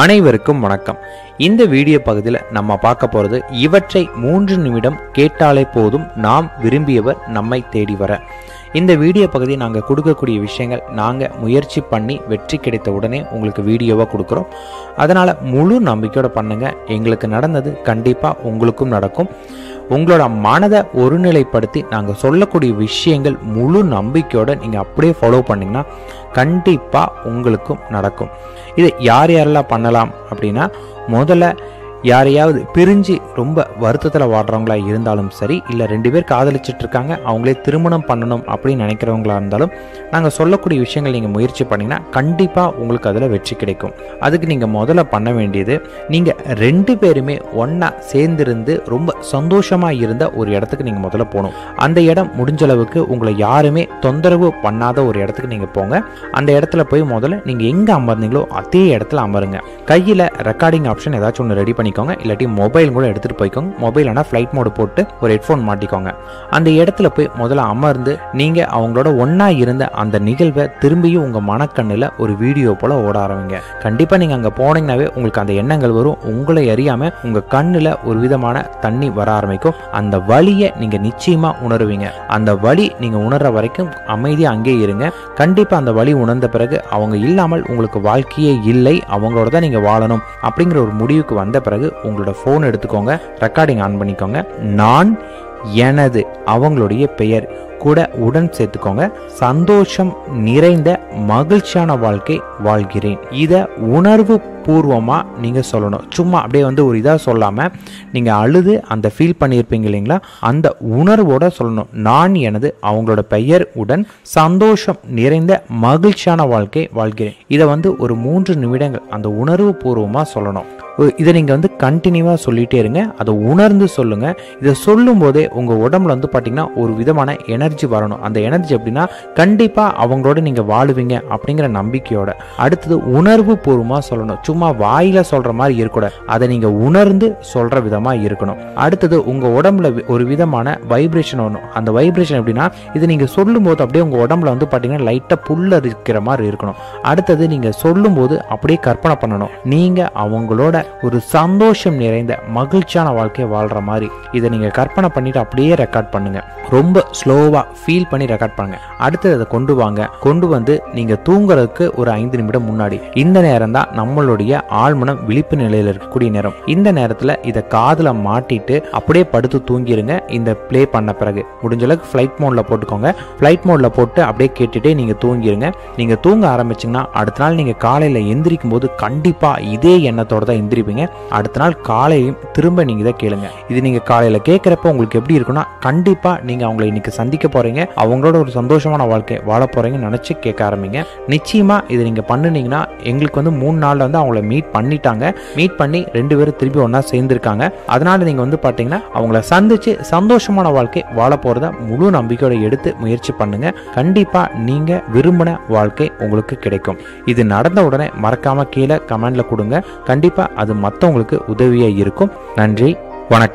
அனைவருக்கும் வணக்கம். இந்த வீடியோ பகுதியில் நம்ம பார்க்க போகிறது, இவற்றை 3 நிமிடம் கேட்டாலே போதும் நாம் விரும்பியவர் நம்மை தேடி வர. இந்த வீடியோ பகுதி நாங்கள் கொடுக்கக்கூடிய விஷயங்கள் நாங்கள் முயற்சி பண்ணி வெற்றி கிடைத்த உடனே உங்களுக்கு வீடியோவாக கொடுக்குறோம். அதனால் முழு நம்பிக்கையோடு பண்ணுங்கள். எங்களுக்கு நடந்தது கண்டிப்பாக உங்களுக்கும் நடக்கும். உங்களோட மனதை ஒருநிலைப்படுத்தி நாங்கள் சொல்லக்கூடிய விஷயங்கள் முழு நம்பிக்கையோடு நீங்கள் அப்படியே ஃபாலோ பண்ணிங்கன்னா கண்டிப்பாக உங்களுக்கும் நடக்கும். இதை யார் யாரெல்லாம் பண்ணலாம் அப்படின்னா, முதல்ல யாரையாவது பிரிஞ்சு ரொம்ப வருத்தத்தில் வாடுறவங்களா இருந்தாலும் சரி, இல்லை 2 பேர் காதலிச்சிட்டு இருக்காங்க அவங்களே திருமணம் பண்ணணும் அப்படின்னு நினைக்கிறவங்களா இருந்தாலும் நாங்கள் சொல்லக்கூடிய விஷயங்கள் நீங்கள் முயற்சி பண்ணிங்கன்னா கண்டிப்பாக உங்களுக்கு அதில் வெற்றி கிடைக்கும். அதுக்கு நீங்கள் முதல்ல பண்ண வேண்டியது, நீங்கள் 2 பேருமே ஒன்றா சேர்ந்திருந்து ரொம்ப சந்தோஷமாக இருந்த ஒரு இடத்துக்கு நீங்கள் முதல்ல போகணும். அந்த இடம் முடிஞ்ச அளவுக்கு உங்களை யாருமே தொந்தரவு பண்ணாத ஒரு இடத்துக்கு நீங்கள் போங்க. அந்த இடத்துல போய் முதல்ல நீங்கள் எங்கே அமர்ந்தீங்களோ அதே இடத்துல அமருங்க. கையில் ரெக்கார்டிங் ஆப்ஷன் ஏதாச்சும் ஒன்று ரெடி பண்ணிக்கோங்க. இல்லாட்டி மொபைல் கூட எடுத்துகிட்டு போய்க்கோங்க. மொபைல் ஆனால் ஃப்ளைட் மோடு போட்டு ஒரு ஹெட்ஃபோன் மாட்டிக்கோங்க. அந்த இடத்துல போய் முதல்ல அமர்ந்து நீங்கள் அவங்களோட ஒன்றா இருந்த அந்த நிகழ்வை திரும்பியும் உங்கள் மனக்கண்ணில் ஒரு வீடியோ போல் ஓட ஆரம்பிங்க. கண்டிப்பாக நீங்கள் அங்கே போனீங்கன்னாவே உங்களுக்கு அந்த எண்ணங்கள் வரும். உங்களை அறியாமல் உங்கள் கண்ணில் ஒரு விதமான தண்ணி வர ஆரம்பிக்கும். அந்த வலியை நீங்கள் நிச்சயமாக உணருவீங்க. அந்த வலி நீங்கள் உணர்ற வரைக்கும் அமைதியாக அங்கே இருங்க. கண்டிப்பாக அந்த வலி உணர்ந்த பிறகு அவங்க இல்லாமல் உங்களுக்கு வாழ்க்கையே இல்லை, அவங்களோட தான் நீங்கள் வாழணும் அப்படிங்கிற ஒரு முடிவுக்கு வந்த பிறகு உங்களோட போன் எடுத்துக்கோங்க, ரெக்கார்டிங் ஆன் பண்ணிக்கோங்க. நான், எனது, அவங்களுடைய பெயர் கூட உடன் சேர்த்துக்கோங்க. சந்தோஷம் நிறைந்த மகிழ்ச்சியான வாழ்க்கை வாழ்கிறேன். இதை உணர்வு பூர்வமா நீங்க சொல்லணும். சும்மா அப்படியே ஒரு இதா சொல்லாம நீங்க அழுது அந்த ஃபீல் பண்ணியிருப்பீங்க இல்லைங்களா, அந்த உணர்வோட சொல்லணும். நான், எனது, அவங்களோட பெயர் உடன் சந்தோஷம் நிறைந்த மகிழ்ச்சியான வாழ்க்கை வாழ்கிறேன். இதை ஒரு 3 நிமிடங்கள் அந்த உணர்வு பூர்வமா சொல்லணும். இதை நீங்க கண்டினியூவா சொல்லிட்டே இருங்க. அதை உணர்ந்து சொல்லுங்க. இதை சொல்லும் போதே உங்க உடம்புல பாத்தீங்கன்னா ஒரு விதமான எனர்ஜி வரணும். அந்த எனர்ஜி எப்படின்னா கண்டிப்பா அவங்களோட நீங்க வாழுவீங்க அப்படிங்கிற நம்பிக்கையோட. அடுத்தது உணர்வு பூர்வமா சொல்லணும். சும்மா வாயில சொல்ற மாதிரி இருக்கக்கூடாது. அதை நீங்க உணர்ந்து சொல்ற விதமா இருக்கணும். அடுத்தது உங்க உடம்புல ஒரு விதமான வைப்ரேஷன் வரணும். அந்த வைப்ரேஷன் எப்படின்னா, இது நீங்க சொல்லும் போது அப்படியே உங்க உடம்புல பாத்தீங்கன்னா லைட்டா புல்ல இருக்கிற மாதிரி இருக்கணும். அடுத்தது நீங்க சொல்லும் போது அப்படியே கற்பனை பண்ணணும், நீங்க அவங்களோட ஒரு சந்தோஷம் நிறைந்த மகிழ்ச்சியான வாழ்க்கையை வாழ்ற மாதிரி. இதை நீங்க கற்பனை பண்ணிட்டு அப்படியே ரெக்கார்ட் பண்ணுங்க. ரொம்ப ஸ்லோவா ஃபீல் பண்ணி ரெக்கார்ட் பண்ணுங்க. அடுத்தது அதை கொண்டு வந்து நீங்க தூங்குறதுக்கு ஒரு 5 நிமிடம் முன்னாடி, இந்த நேரம் தான் நம்மளுடைய ஆழ்மனம் விழிப்பு நிலையில இருக்கக்கூடிய நேரம். இந்த நேரத்துல இதை காதுல மாட்டிட்டு அப்படியே படுத்து தூங்கிருங்க. இந்த பிளே பண்ண பிறகு முடிஞ்ச அளவுக்கு ஃபிளைட் மோட்ல போட்டுக்கோங்க. ஃபிளைட் மோட்ல போட்டு அப்படியே கேட்டுட்டே நீங்க தூங்கிருங்க. நீங்க தூங்க ஆரம்பிச்சீங்கன்னா அடுத்த நாள் நீங்க காலையில எந்திரிக்கும் போது கண்டிப்பா இதே எண்ணத்தோட தான் எந்திரிப்பீங்க. அடுத்த நாள் காலையும் திரும்ப நீங்க இதை கேளுங்க. இது நீங்க காலையில கேட்கிறப்ப உங்களுக்கு எப்படி இருக்குன்னா, கண்டிப்பா நீங்க அவங்களை இன்னைக்கு சந்திக்க போறீங்க, அவங்களோட ஒரு சந்தோஷமான வாழ்க்கை வாழ போறீங்கன்னு நினைச்சு கேட்க ஆரம்பிங்க. நிச்சயமா இதை நீங்க பண்ணுனீங்கன்னா, எங்களுக்கு 3 நாள்ல அவங்கள மீட் பண்ணிட்டாங்க. மீட் பண்ணி 2 பேரும் திருப்பி ஒன்னா சேர்ந்திருக்காங்க. அதனால நீங்க பாத்தீங்கன்னா அவங்கள சந்திச்சு சந்தோஷமான வாழ்க்கை வாழ போறத முழு நம்பிக்கையோட எடுத்து முயற்சி பண்ணுங்க. கண்டிப்பா நீங்க விரும்பின வாழ்க்கை உங்களுக்கு கிடைக்கும். இது நடந்த உடனே மறக்காம கீழே கமெண்ட்ல கொடுங்க. கண்டிப்பா அது மற்றவங்களுக்கு உதவியா இருக்கும். நன்றி, வணக்கம்.